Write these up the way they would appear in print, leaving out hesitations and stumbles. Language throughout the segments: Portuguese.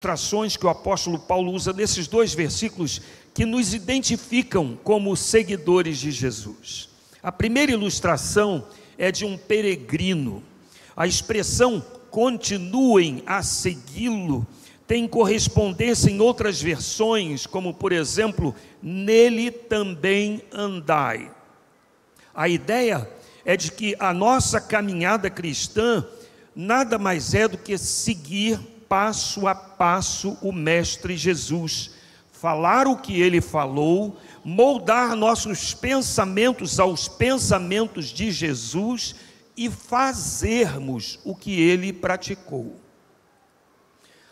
ilustrações que o apóstolo Paulo usa nesses dois versículos que nos identificam como seguidores de Jesus. A primeira ilustração é de um peregrino. A expressão continuem a segui-lo tem correspondência em outras versões, como por exemplo, nele também andai. A ideia é de que a nossa caminhada cristã nada mais é do que seguir passo a passo o Mestre Jesus, falar o que ele falou, moldar nossos pensamentos aos pensamentos de Jesus e fazermos o que ele praticou.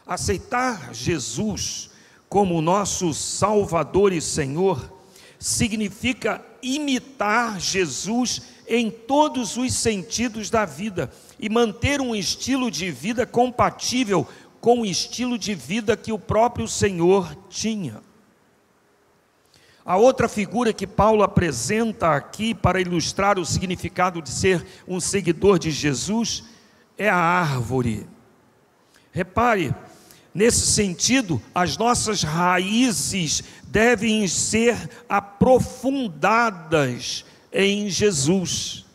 Aceitar Jesus como nosso Salvador e Senhor significa imitar Jesus em todos os sentidos da vida e manter um estilo de vida compatível com o estilo de vida que o próprio Senhor tinha. A outra figura que Paulo apresenta aqui para ilustrar o significado de ser um seguidor de Jesus é a árvore. Repare, nesse sentido, as nossas raízes devem ser aprofundadas em Jesus.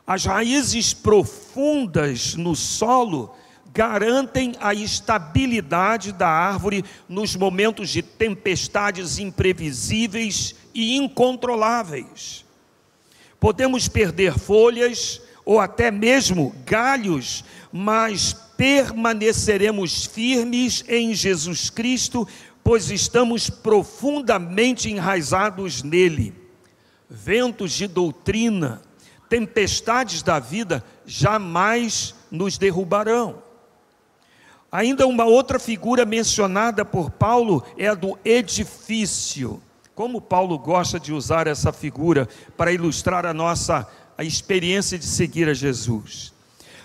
As raízes profundas no solo garantem a estabilidade da árvore nos momentos de tempestades imprevisíveis e incontroláveis. Podemos perder folhas ou até mesmo galhos, mas permaneceremos firmes em Jesus Cristo, pois estamos profundamente enraizados nele. Ventos de doutrina, tempestades da vida jamais nos derrubarão. Ainda uma outra figura mencionada por Paulo é a do edifício. Como Paulo gosta de usar essa figura para ilustrar a experiência de seguir a Jesus.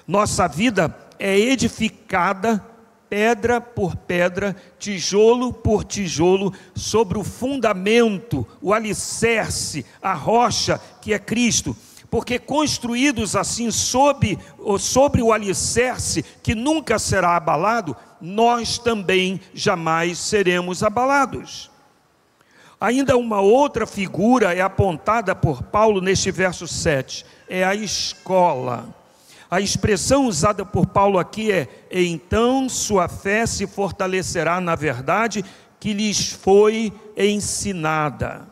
Nossa vida é edificada pedra por pedra, tijolo por tijolo, sobre o fundamento, o alicerce, a rocha que é Cristo. Porque construídos assim sobre o alicerce que nunca será abalado, nós também jamais seremos abalados. Ainda uma outra figura é apontada por Paulo neste verso 7, é a escola. A expressão usada por Paulo aqui é: então sua fé se fortalecerá na verdade que lhes foi ensinada.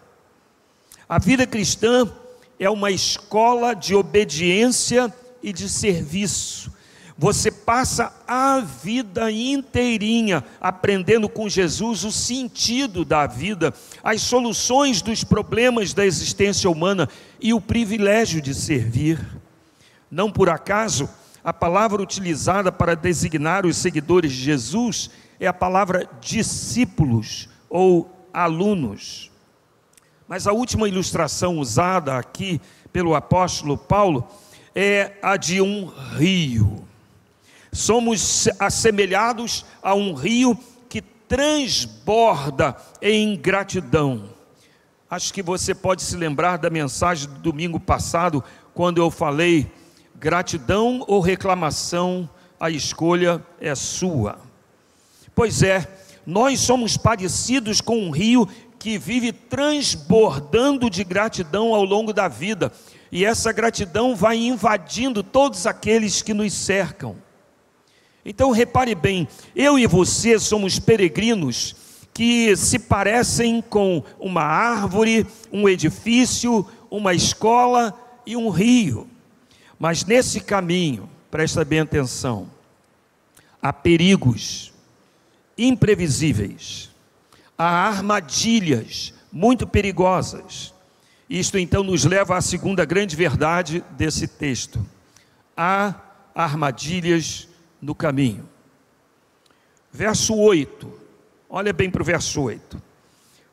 A vida cristã é uma escola de obediência e de serviço. Você passa a vida inteirinha aprendendo com Jesus o sentido da vida, as soluções dos problemas da existência humana e o privilégio de servir. Não por acaso, a palavra utilizada para designar os seguidores de Jesus é a palavra discípulos ou alunos. Mas a última ilustração usada aqui pelo apóstolo Paulo é a de um rio. Somos assemelhados a um rio que transborda em gratidão. Acho que você pode se lembrar da mensagem do domingo passado, quando eu falei: gratidão ou reclamação, a escolha é sua. Pois é, nós somos parecidos com um rio que vive transbordando de gratidão ao longo da vida, e essa gratidão vai invadindo todos aqueles que nos cercam. Então repare bem, eu e você somos peregrinos que se parecem com uma árvore, um edifício, uma escola e um rio. Mas nesse caminho, presta bem atenção, há perigos imprevisíveis, há armadilhas muito perigosas. Isto então nos leva à segunda grande verdade desse texto: há armadilhas no caminho. Verso 8, olha bem para o verso 8.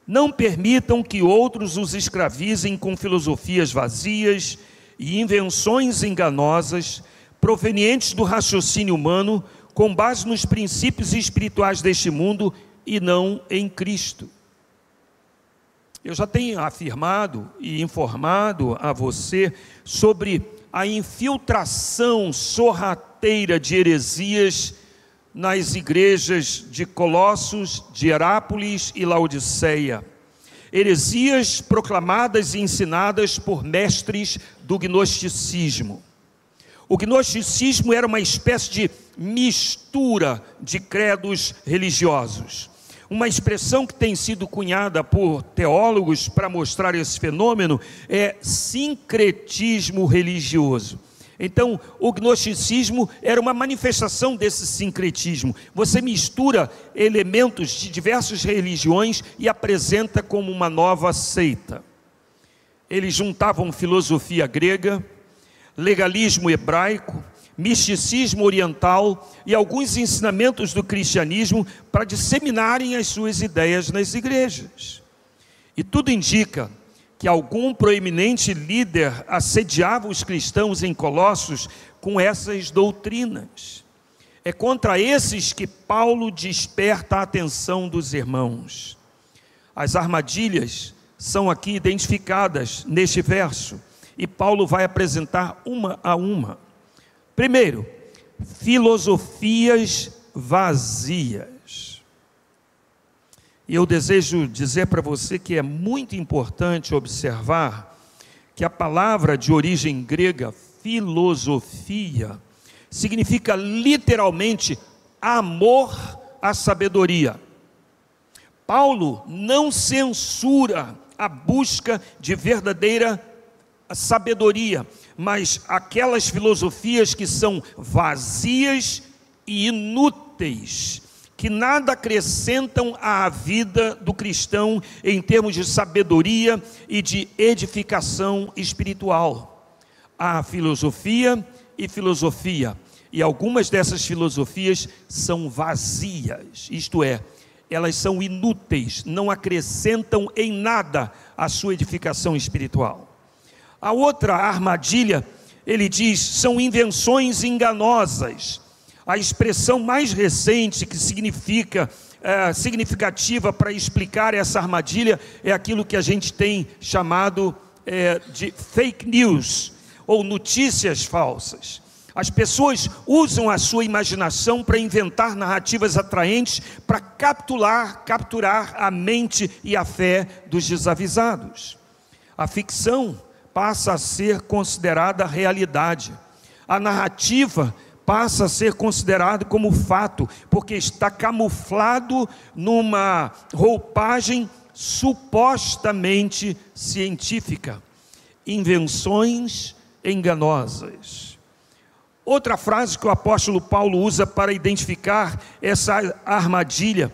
Não permitam que outros os escravizem com filosofias vazias e invenções enganosas, provenientes do raciocínio humano, com base nos princípios espirituais deste mundo e não em Cristo. Eu já tenho afirmado e informado a você sobre a infiltração sorrateira de heresias nas igrejas de Colossos, de Herápolis e Laodiceia. Heresias proclamadas e ensinadas por mestres do gnosticismo. O gnosticismo era uma espécie de mistura de credos religiosos. Uma expressão que tem sido cunhada por teólogos para mostrar esse fenômeno é sincretismo religioso. Então, o gnosticismo era uma manifestação desse sincretismo. Você mistura elementos de diversas religiões e apresenta como uma nova seita. Eles juntavam filosofia grega, legalismo hebraico, misticismo oriental e alguns ensinamentos do cristianismo para disseminarem as suas ideias nas igrejas. E tudo indica que algum proeminente líder assediava os cristãos em Colossos com essas doutrinas. É contra esses que Paulo desperta a atenção dos irmãos. As armadilhas são aqui identificadas neste verso, e Paulo vai apresentar uma a uma. Primeiro, filosofias vazias. E eu desejo dizer para você que é muito importante observar que a palavra de origem grega, filosofia, significa literalmente amor à sabedoria. Paulo não censura a busca de verdadeira sabedoria, mas aquelas filosofias que são vazias e inúteis, que nada acrescentam à vida do cristão em termos de sabedoria e de edificação espiritual. Há filosofia e filosofia, e algumas dessas filosofias são vazias, isto é, elas são inúteis, não acrescentam em nada à sua edificação espiritual. A outra armadilha, ele diz, são invenções enganosas. A expressão mais recente que significativa para explicar essa armadilha é aquilo que a gente tem chamado de fake news, ou notícias falsas. As pessoas usam a sua imaginação para inventar narrativas atraentes para capturar a mente e a fé dos desavisados. A ficção passa a ser considerada realidade. A narrativa passa a ser considerado como fato, porque está camuflado numa roupagem supostamente científica. Invenções enganosas. Outra frase que o apóstolo Paulo usa para identificar essa armadilha,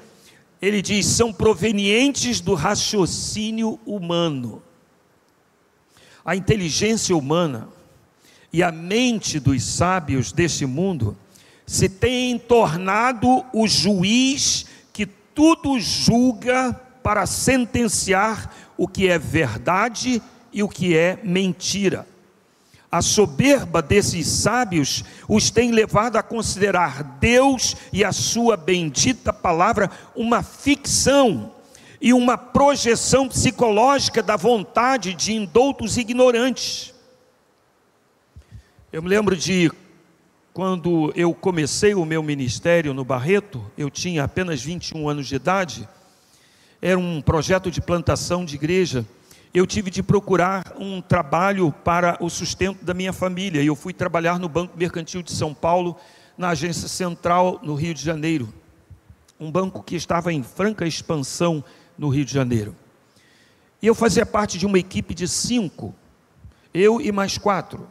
ele diz, são provenientes do raciocínio humano. A inteligência humana e a mente dos sábios deste mundo se têm tornado o juiz que tudo julga para sentenciar o que é verdade e o que é mentira. A soberba desses sábios os tem levado a considerar Deus e a sua bendita palavra uma ficção e uma projeção psicológica da vontade de indoutos ignorantes. Eu me lembro de quando eu comecei o meu ministério no Barreto, eu tinha apenas 21 anos de idade, era um projeto de plantação de igreja. Eu tive de procurar um trabalho para o sustento da minha família, e eu fui trabalhar no Banco Mercantil de São Paulo, na agência central no Rio de Janeiro, um banco que estava em franca expansão no Rio de Janeiro. E eu fazia parte de uma equipe de 5, eu e mais 4.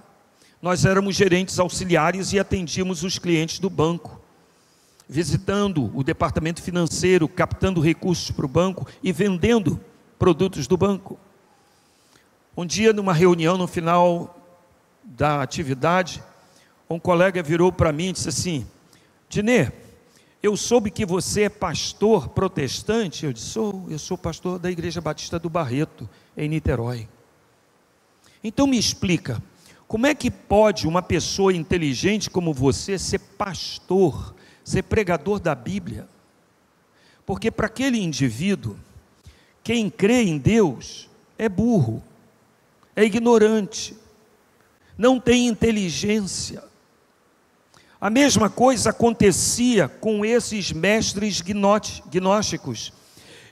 Nós éramos gerentes auxiliares e atendíamos os clientes do banco, visitando o departamento financeiro, captando recursos para o banco e vendendo produtos do banco. Um dia, numa reunião, no final da atividade, um colega virou para mim e disse assim: Dinê, eu soube que você é pastor protestante. Eu disse, eu sou pastor da Igreja Batista do Barreto, em Niterói. Então me explica, como é que pode uma pessoa inteligente como você ser pastor, ser pregador da Bíblia? Porque para aquele indivíduo, quem crê em Deus é burro, é ignorante, não tem inteligência. A mesma coisa acontecia com esses mestres gnósticos.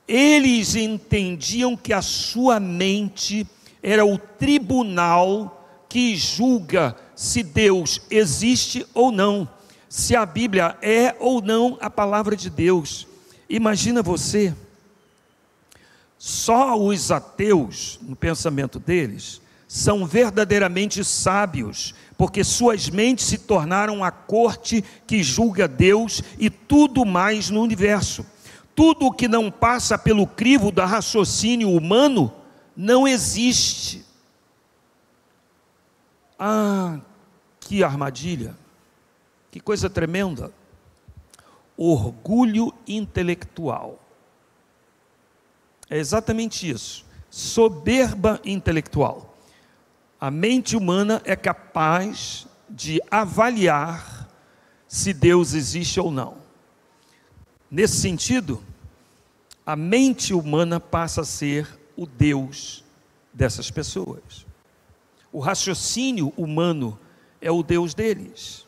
Eles entendiam que a sua mente era o tribunal que julga se Deus existe ou não, se a Bíblia é ou não a palavra de Deus. Imagina você, só os ateus, no pensamento deles, são verdadeiramente sábios, porque suas mentes se tornaram a corte que julga Deus e tudo mais no universo. Tudo o que não passa pelo crivo do raciocínio humano não existe. Ah, que armadilha, que coisa tremenda. Orgulho intelectual. É exatamente isso, soberba intelectual. A mente humana é capaz de avaliar se Deus existe ou não. Nesse sentido, a mente humana passa a ser o Deus dessas pessoas. O raciocínio humano é o Deus deles.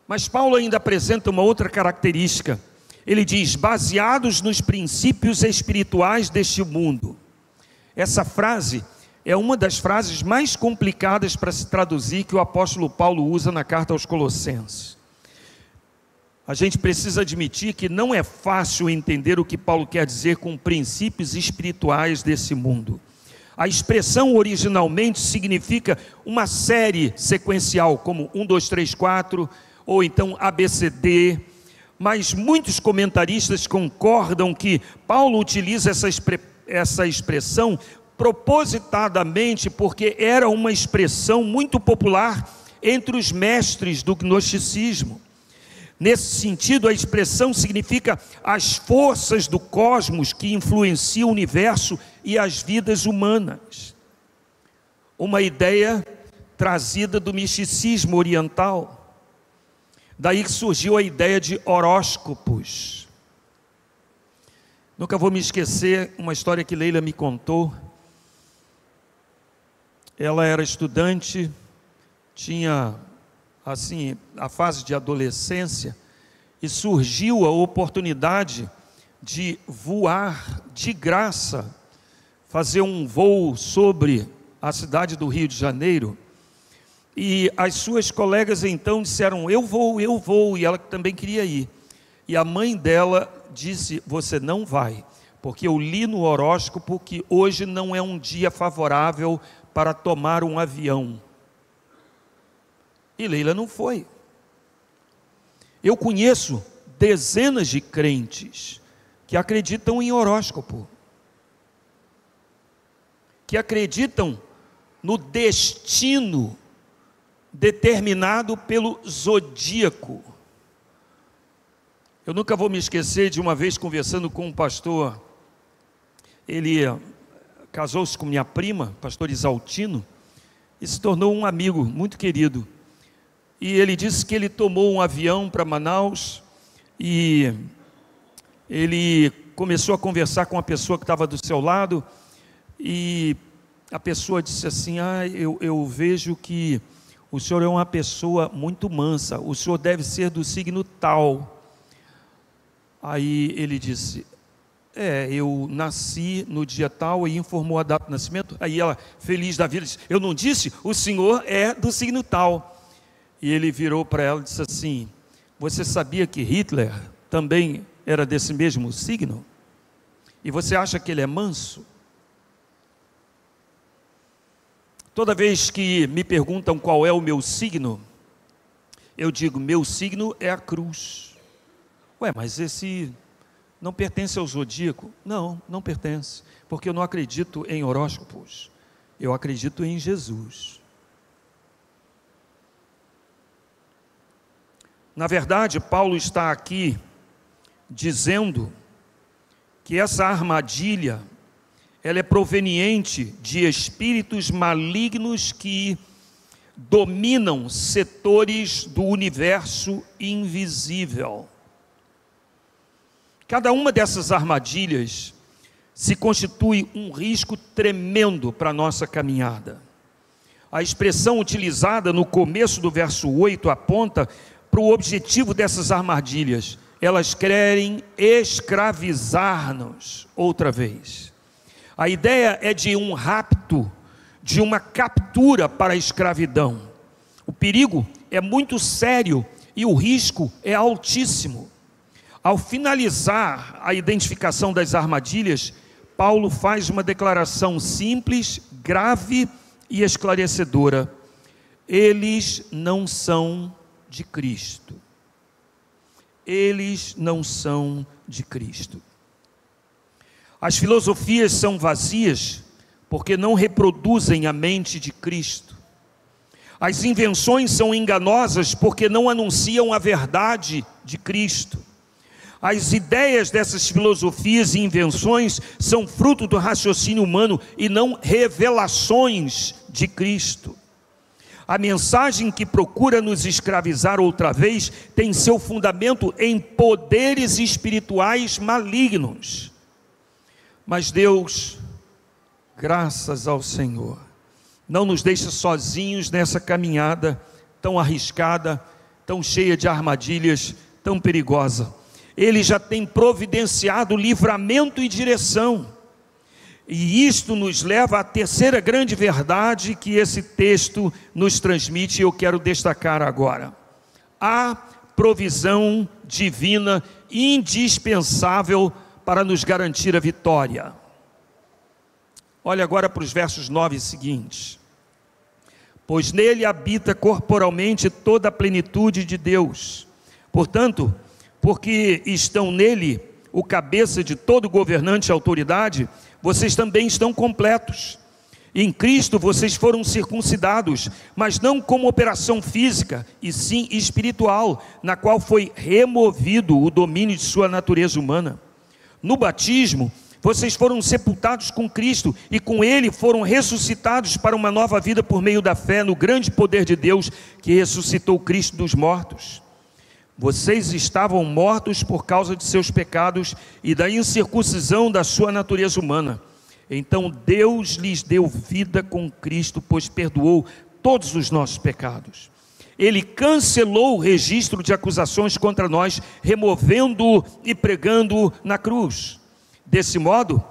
Mas Paulo ainda apresenta uma outra característica. Ele diz: baseados nos princípios espirituais deste mundo. Essa frase é uma das frases mais complicadas para se traduzir que o apóstolo Paulo usa na carta aos Colossenses. A gente precisa admitir que não é fácil entender o que Paulo quer dizer com princípios espirituais desse mundo. A expressão originalmente significa uma série sequencial, como 1, 2, 3, 4, ou então ABCD, mas muitos comentaristas concordam que Paulo utiliza essa expressão propositadamente, porque era uma expressão muito popular entre os mestres do gnosticismo. Nesse sentido, a expressão significa as forças do cosmos que influenciam o universo e as vidas humanas. Uma ideia trazida do misticismo oriental. Daí que surgiu a ideia de horóscopos. Nunca vou me esquecer uma história que Leila me contou. Ela era estudante, tinha assim, a fase de adolescência, e surgiu a oportunidade de voar de graça, fazer um voo sobre a cidade do Rio de Janeiro, e as suas colegas então disseram: eu vou, e ela também queria ir, e a mãe dela disse: você não vai, porque eu li no horóscopo que hoje não é um dia favorável para tomar um avião. E Leila não foi. Eu conheço dezenas de crentes que acreditam em horóscopo, que acreditam no destino determinado pelo zodíaco. Eu nunca vou me esquecer de uma vez conversando com um pastor. Ele casou-se com minha prima, pastor Isaltino, e se tornou um amigo muito querido. E ele disse que ele tomou um avião para Manaus e ele começou a conversar com a pessoa que estava do seu lado, e a pessoa disse assim: eu vejo que o senhor é uma pessoa muito mansa, o senhor deve ser do signo tal. Aí ele disse: eu nasci no dia tal, e informou a data de nascimento. Aí ela, feliz da vida, disse: eu não disse? O senhor é do signo tal. E ele virou para ela e disse assim: você sabia que Hitler também era desse mesmo signo? E você acha que ele é manso? Toda vez que me perguntam qual é o meu signo, eu digo: meu signo é a cruz. Ué, mas esse não pertence ao zodíaco? Não, não pertence, porque eu não acredito em horóscopos, eu acredito em Jesus. Na verdade, Paulo está aqui dizendo que essa armadilha, ela é proveniente de espíritos malignos que dominam setores do universo invisível. Cada uma dessas armadilhas se constitui um risco tremendo para a nossa caminhada. A expressão utilizada no começo do verso 8 aponta para o objetivo dessas armadilhas. Elas querem escravizar-nos outra vez. A ideia é de um rapto, de uma captura para a escravidão. O perigo é muito sério e o risco é altíssimo. Ao finalizar a identificação das armadilhas, Paulo faz uma declaração simples, grave e esclarecedora: eles não são de Cristo. Eles não são de Cristo. As filosofias são vazias porque não reproduzem a mente de Cristo. As invenções são enganosas porque não anunciam a verdade de Cristo. As ideias dessas filosofias e invenções são fruto do raciocínio humano e não revelações de Cristo. A mensagem que procura nos escravizar outra vez tem seu fundamento em poderes espirituais malignos. Mas Deus, graças ao Senhor, não nos deixa sozinhos nessa caminhada tão arriscada, tão cheia de armadilhas, tão perigosa. Ele já tem providenciado livramento e direção. E isto nos leva à terceira grande verdade que esse texto nos transmite e eu quero destacar agora. Há provisão divina indispensável para nos garantir a vitória. Olha agora para os versos 9 seguintes. Pois nele habita corporalmente toda a plenitude de Deus. Portanto, porque estão nele o cabeça de todo governante e autoridade, vocês também estão completos. Em Cristo vocês foram circuncidados, mas não como operação física, e sim espiritual, na qual foi removido o domínio de sua natureza humana. No batismo, vocês foram sepultados com Cristo, e com Ele foram ressuscitados para uma nova vida por meio da fé no grande poder de Deus, que ressuscitou Cristo dos mortos. Vocês estavam mortos por causa de seus pecados e da incircuncisão da sua natureza humana. Então Deus lhes deu vida com Cristo, pois perdoou todos os nossos pecados. Ele cancelou o registro de acusações contra nós, removendo-o e pregando-o na cruz. Desse modo,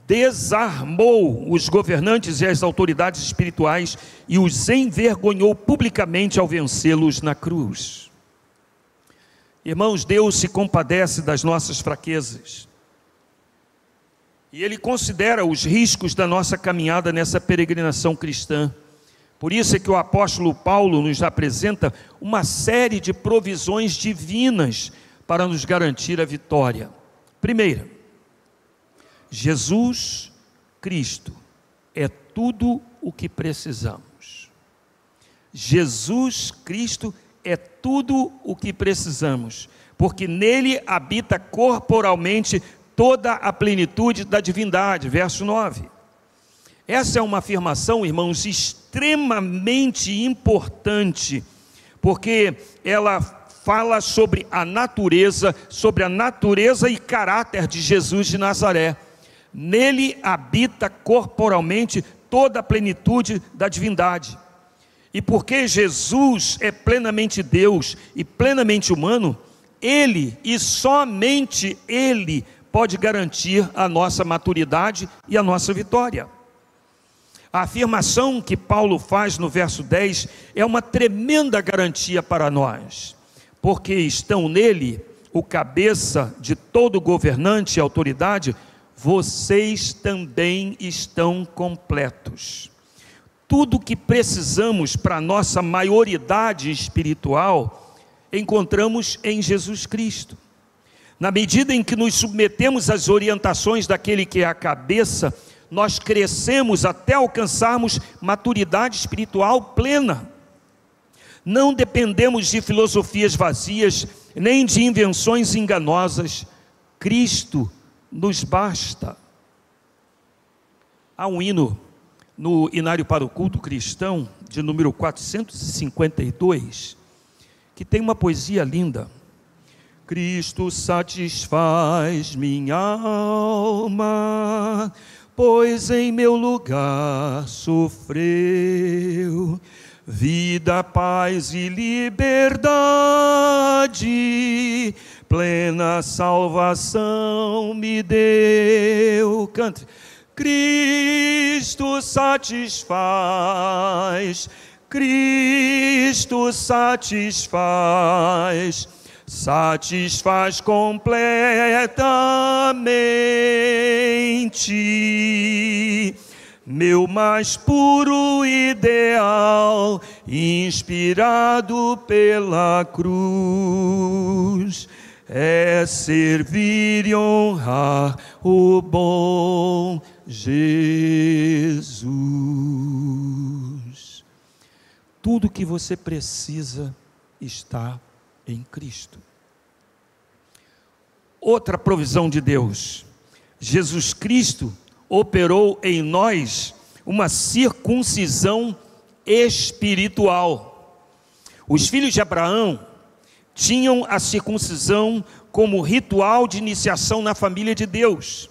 desarmou os governantes e as autoridades espirituais e os envergonhou publicamente ao vencê-los na cruz. Irmãos, Deus se compadece das nossas fraquezas. E Ele considera os riscos da nossa caminhada nessa peregrinação cristã. Por isso é que o apóstolo Paulo nos apresenta uma série de provisões divinas para nos garantir a vitória. Primeira, Jesus Cristo é tudo o que precisamos. Jesus Cristo é tudo o que precisamos, porque nele habita corporalmente toda a plenitude da divindade. Verso 9. Essa é uma afirmação, irmãos, extremamente importante, porque ela fala sobre a natureza e caráter de Jesus de Nazaré. Nele habita corporalmente toda a plenitude da divindade. E porque Jesus é plenamente Deus e plenamente humano, Ele e somente Ele pode garantir a nossa maturidade e a nossa vitória. A afirmação que Paulo faz no verso 10 é uma tremenda garantia para nós, porque estão nele o cabeça de todo governante e autoridade, vocês também estão completos. Tudo que precisamos para a nossa maioridade espiritual, encontramos em Jesus Cristo. Na medida em que nos submetemos às orientações daquele que é a cabeça, nós crescemos até alcançarmos maturidade espiritual plena. Não dependemos de filosofias vazias, nem de invenções enganosas. Cristo nos basta. Há um hino no Inário para o Culto Cristão, de número 452, que tem uma poesia linda. Cristo satisfaz minha alma, pois em meu lugar sofreu. Vida, paz e liberdade, plena salvação me deu. Cante. Cristo satisfaz, Cristo satisfaz, satisfaz completamente meu mais puro ideal, inspirado pela cruz, é servir e honrar o bom Jesus. Tudo que você precisa está em Cristo. Outra provisão de Deus: Jesus Cristo operou em nós uma circuncisão espiritual. Os filhos de Abraão tinham a circuncisão como ritual de iniciação na família de Deus.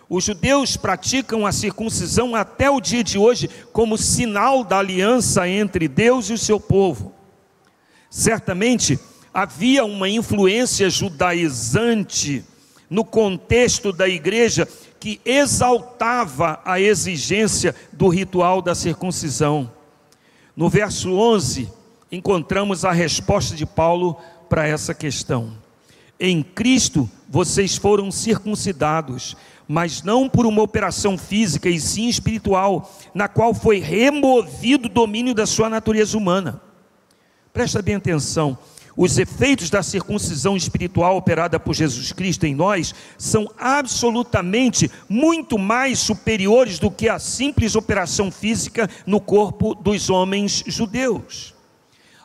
Os judeus praticam a circuncisão até o dia de hoje como sinal da aliança entre Deus e o seu povo. Certamente havia uma influência judaizante no contexto da igreja que exaltava a exigência do ritual da circuncisão. No verso 11, encontramos a resposta de Paulo para essa questão. Em Cristo vocês foram circuncidados, mas não por uma operação física e sim espiritual, na qual foi removido o domínio da sua natureza humana. Presta bem atenção. Os efeitos da circuncisão espiritual operada por Jesus Cristo em nós são absolutamente muito mais superiores do que a simples operação física no corpo dos homens judeus.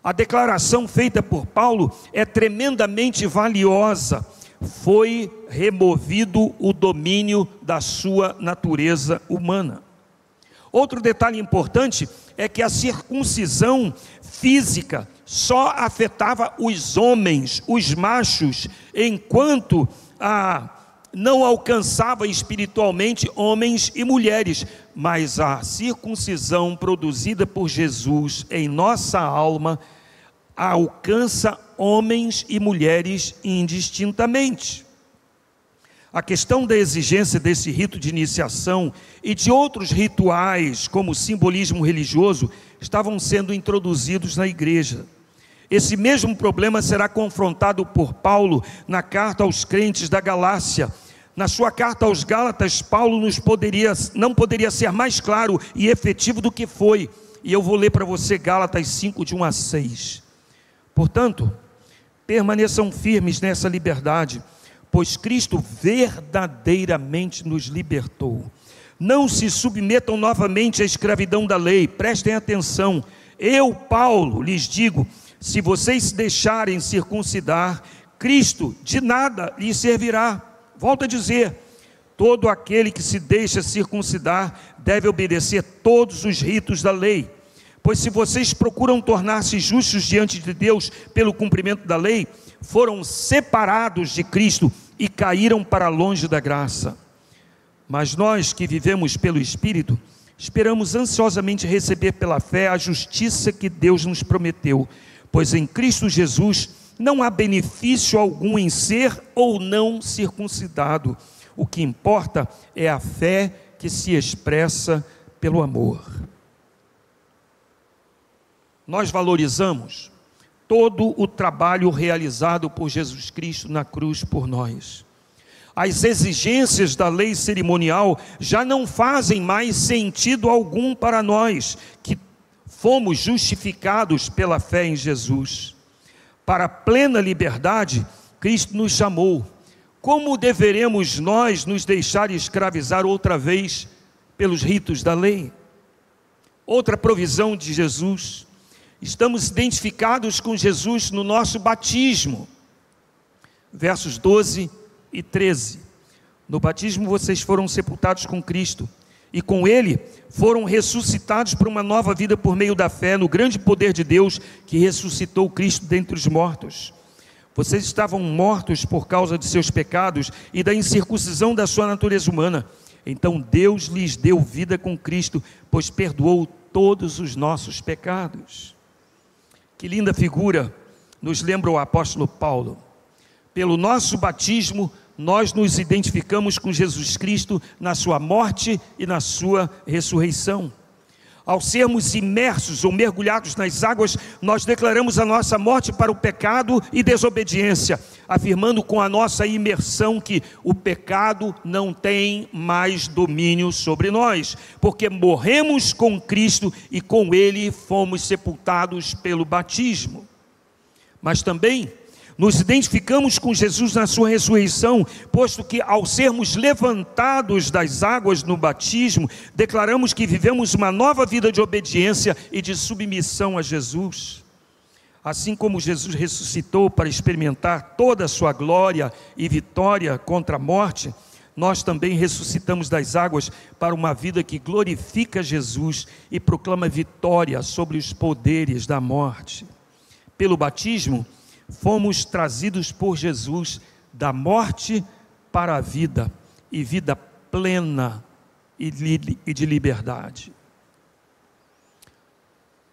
A declaração feita por Paulo é tremendamente valiosa. Foi removido o domínio da sua natureza humana. Outro detalhe importante é que a circuncisão física só afetava os homens, os machos, enquanto não alcançava espiritualmente homens e mulheres. Mas a circuncisão produzida por Jesus em nossa alma alcança homens e mulheres indistintamente. A questão da exigência desse rito de iniciação e de outros rituais, como simbolismo religioso, estavam sendo introduzidos na igreja. Esse mesmo problema será confrontado por Paulo na carta aos crentes da Galácia. Na sua carta aos Gálatas, Paulo não poderia ser mais claro e efetivo do que foi. E eu vou ler para você Gálatas 5, de 1 a 6. Portanto, permaneçam firmes nessa liberdade, pois Cristo verdadeiramente nos libertou. Não se submetam novamente à escravidão da lei. Prestem atenção. Eu, Paulo, lhes digo: se vocês se deixarem circuncidar, Cristo de nada lhes servirá. Volto a dizer: todo aquele que se deixa circuncidar deve obedecer todos os ritos da lei. Pois se vocês procuram tornar-se justos diante de Deus pelo cumprimento da lei, foram separados de Cristo e caíram para longe da graça. Mas nós que vivemos pelo Espírito, esperamos ansiosamente receber pela fé a justiça que Deus nos prometeu. Pois em Cristo Jesus não há benefício algum em ser ou não circuncidado. O que importa é a fé que se expressa pelo amor. Nós valorizamos todo o trabalho realizado por Jesus Cristo na cruz por nós. As exigências da lei cerimonial já não fazem mais sentido algum para nós, que fomos justificados pela fé em Jesus. Para a plena liberdade, Cristo nos chamou. Como deveremos nós nos deixar escravizar outra vez pelos ritos da lei? Outra provisão de Jesus: estamos identificados com Jesus no nosso batismo. Versos 12 e 13. No batismo vocês foram sepultados com Cristo, e com Ele foram ressuscitados para uma nova vida por meio da fé no grande poder de Deus que ressuscitou Cristo dentre os mortos. Vocês estavam mortos por causa de seus pecados e da incircuncisão da sua natureza humana. Então Deus lhes deu vida com Cristo, pois perdoou todos os nossos pecados. Que linda figura nos lembra o apóstolo Paulo. Pelo nosso batismo, nós nos identificamos com Jesus Cristo na sua morte e na sua ressurreição. Ao sermos imersos ou mergulhados nas águas, nós declaramos a nossa morte para o pecado e desobediência, afirmando com a nossa imersão que o pecado não tem mais domínio sobre nós, porque morremos com Cristo e com Ele fomos sepultados pelo batismo. Mas também nos identificamos com Jesus na sua ressurreição, posto que ao sermos levantados das águas no batismo, declaramos que vivemos uma nova vida de obediência e de submissão a Jesus. Assim como Jesus ressuscitou para experimentar toda a sua glória e vitória contra a morte, nós também ressuscitamos das águas para uma vida que glorifica Jesus e proclama vitória sobre os poderes da morte. Pelo batismo, fomos trazidos por Jesus da morte para a vida, e vida plena e de liberdade.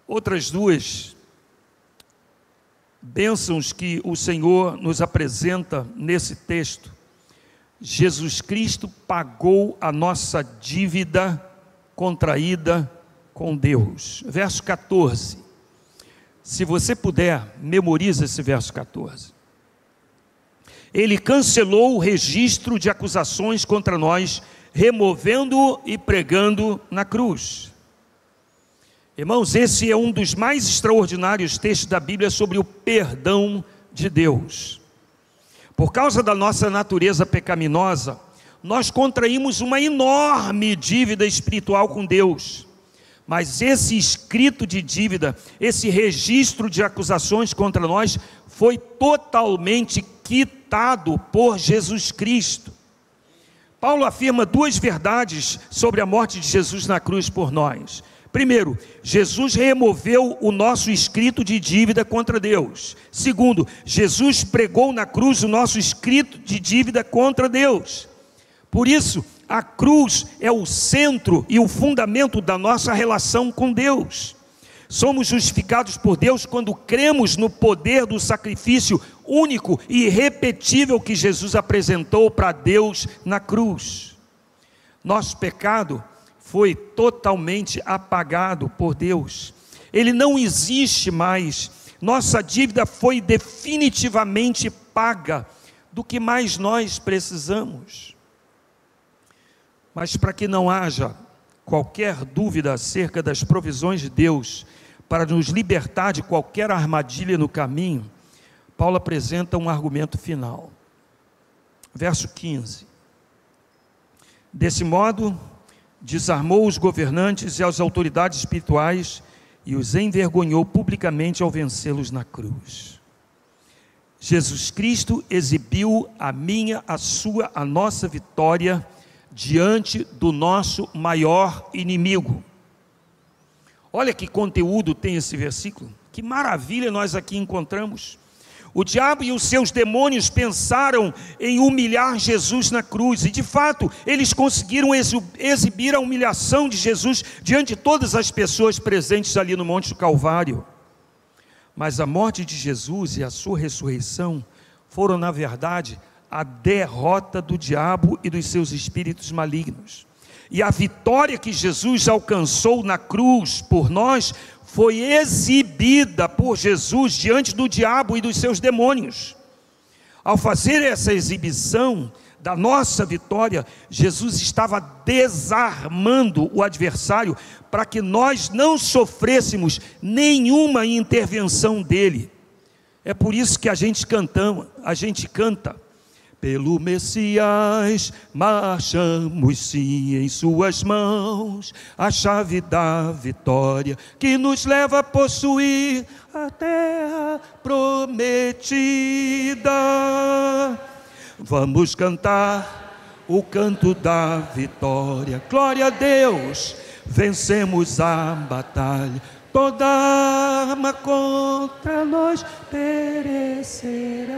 Outras duas bênçãos que o Senhor nos apresenta nesse texto: Jesus Cristo pagou a nossa dívida contraída com Deus. Verso 14. Se você puder, memoriza esse verso 14. Ele cancelou o registro de acusações contra nós, removendo e pregando na cruz. Irmãos, esse é um dos mais extraordinários textos da Bíblia sobre o perdão de Deus. Por causa da nossa natureza pecaminosa, nós contraímos uma enorme dívida espiritual com Deus. Mas esse escrito de dívida, esse registro de acusações contra nós, foi totalmente quitado por Jesus Cristo. Paulo afirma duas verdades sobre a morte de Jesus na cruz por nós. Primeiro, Jesus removeu o nosso escrito de dívida contra Deus. Segundo, Jesus pregou na cruz o nosso escrito de dívida contra Deus. Por isso, a cruz é o centro e o fundamento da nossa relação com Deus. Somos justificados por Deus quando cremos no poder do sacrifício único e irrepetível que Jesus apresentou para Deus na cruz. Nosso pecado foi totalmente apagado por Deus. Ele não existe mais. Nossa dívida foi definitivamente paga. Do que mais nós precisamos? Mas para que não haja qualquer dúvida acerca das provisões de Deus para nos libertar de qualquer armadilha no caminho, Paulo apresenta um argumento final. Verso 15. Desse modo, desarmou os governantes e as autoridades espirituais e os envergonhou publicamente ao vencê-los na cruz. Jesus Cristo exibiu a minha, a sua, a nossa vitória diante do nosso maior inimigo. Olha que conteúdo tem esse versículo, que maravilha nós aqui encontramos. O diabo e os seus demônios pensaram em humilhar Jesus na cruz, e de fato, eles conseguiram exibir a humilhação de Jesus diante de todas as pessoas presentes ali no Monte do Calvário. Mas a morte de Jesus e a sua ressurreição foram, na verdade, a derrota do diabo e dos seus espíritos malignos. E a vitória que Jesus alcançou na cruz por nós foi exibida por Jesus diante do diabo e dos seus demônios. Ao fazer essa exibição da nossa vitória, Jesus estava desarmando o adversário para que nós não sofrêssemos nenhuma intervenção dele. É por isso que a gente canta. Pelo Messias marchamos sim em suas mãos, a chave da vitória que nos leva a possuir a terra prometida. Vamos cantar o canto da vitória, glória a Deus, vencemos a batalha, toda arma contra nós perecerá.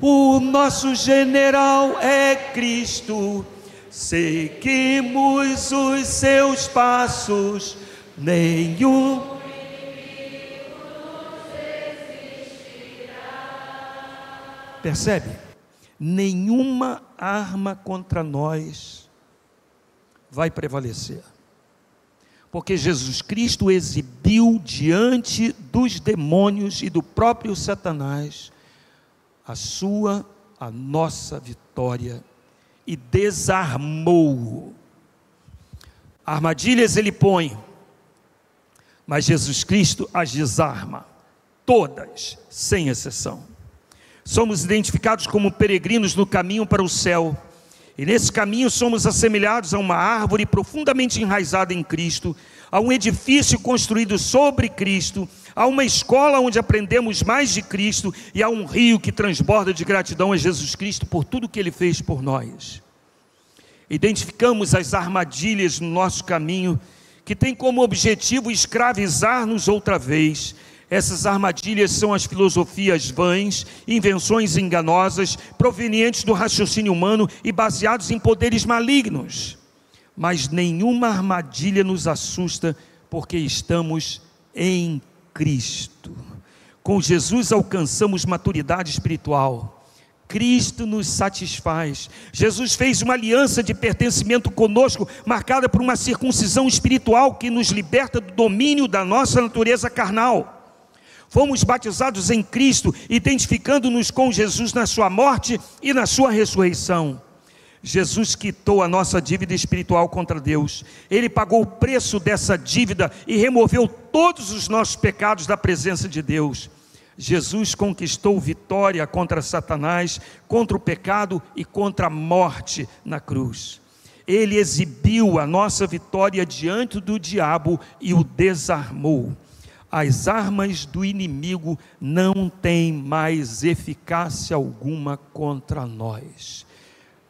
O nosso general é Cristo, seguimos os seus passos, nenhum inimigo nos resistirá. Percebe? Nenhuma arma contra nós vai prevalecer, porque Jesus Cristo exibiu diante dos demônios e do próprio Satanás a nossa vitória e desarmou. Armadilhas ele põe, mas Jesus Cristo as desarma, todas, sem exceção. Somos identificados como peregrinos no caminho para o céu, e nesse caminho somos assemelhados a uma árvore profundamente enraizada em Cristo, a um edifício construído sobre Cristo, a uma escola onde aprendemos mais de Cristo, e a um rio que transborda de gratidão a Jesus Cristo por tudo que Ele fez por nós. Identificamos as armadilhas no nosso caminho, que tem como objetivo escravizar-nos outra vez. Essas armadilhas são as filosofias vãs, invenções enganosas, provenientes do raciocínio humano e baseados em poderes malignos. Mas nenhuma armadilha nos assusta, porque estamos em Cristo. Com Jesus alcançamos maturidade espiritual. Cristo nos satisfaz. Jesus fez uma aliança de pertencimento conosco, marcada por uma circuncisão espiritual que nos liberta do domínio da nossa natureza carnal. Fomos batizados em Cristo, identificando-nos com Jesus na sua morte e na sua ressurreição. Jesus quitou a nossa dívida espiritual contra Deus. Ele pagou o preço dessa dívida e removeu todos os nossos pecados da presença de Deus. Jesus conquistou vitória contra Satanás, contra o pecado e contra a morte na cruz. Ele exibiu a nossa vitória diante do diabo e o desarmou. As armas do inimigo não têm mais eficácia alguma contra nós.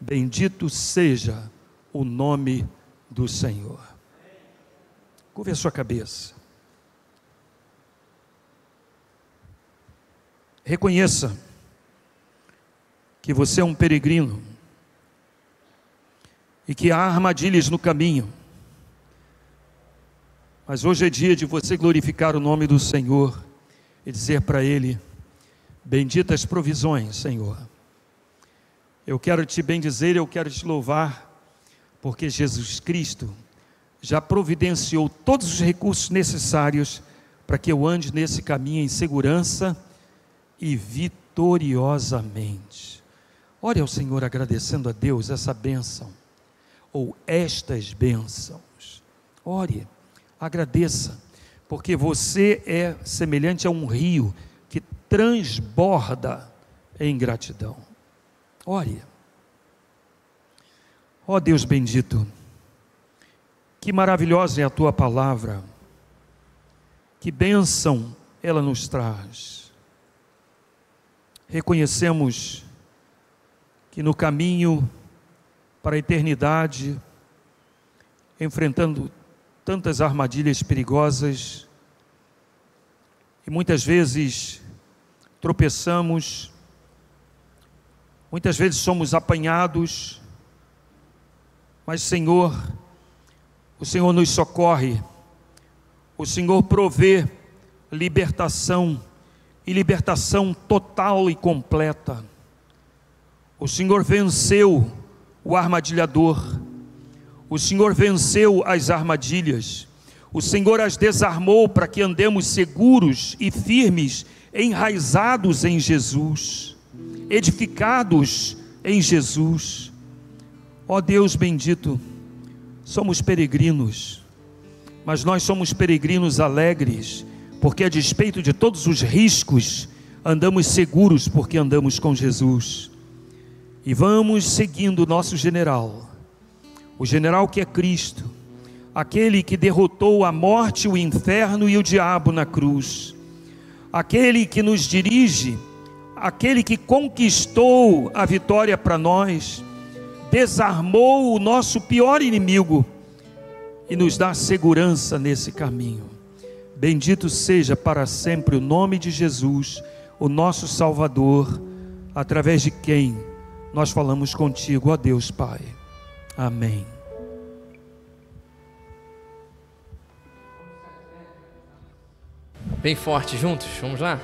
Bendito seja o nome do Senhor. Curve a sua cabeça. Reconheça que você é um peregrino e que há armadilhas no caminho. Mas hoje é dia de você glorificar o nome do Senhor e dizer para Ele: benditas provisões, Senhor. Eu quero te bendizer, eu quero te louvar, porque Jesus Cristo já providenciou todos os recursos necessários para que eu ande nesse caminho em segurança e vitoriosamente. Ore ao Senhor agradecendo a Deus essa bênção, ou estas bênçãos. Ore, agradeça, porque você é semelhante a um rio que transborda em gratidão. Ore. Ó Deus bendito, que maravilhosa é a tua palavra, que bênção ela nos traz. Reconhecemos que no caminho para a eternidade, enfrentando tantas armadilhas perigosas, e muitas vezes tropeçamos, muitas vezes somos apanhados, mas Senhor, o Senhor nos socorre, o Senhor provê libertação, e libertação total e completa. O Senhor venceu o armadilhador, o Senhor venceu as armadilhas, o Senhor as desarmou para que andemos seguros e firmes, enraizados em Jesus, edificados em Jesus. Ó Deus bendito, somos peregrinos, mas nós somos peregrinos alegres, porque a despeito de todos os riscos, andamos seguros porque andamos com Jesus. E vamos seguindo o nosso general, o general que é Cristo, aquele que derrotou a morte, o inferno e o diabo na cruz, aquele que nos dirige, aquele que conquistou a vitória para nós, desarmou o nosso pior inimigo e nos dá segurança nesse caminho. Bendito seja para sempre o nome de Jesus, o nosso Salvador. através de quem nós falamos contigo, ó Deus Pai. Amém. Bem forte juntos, vamos lá?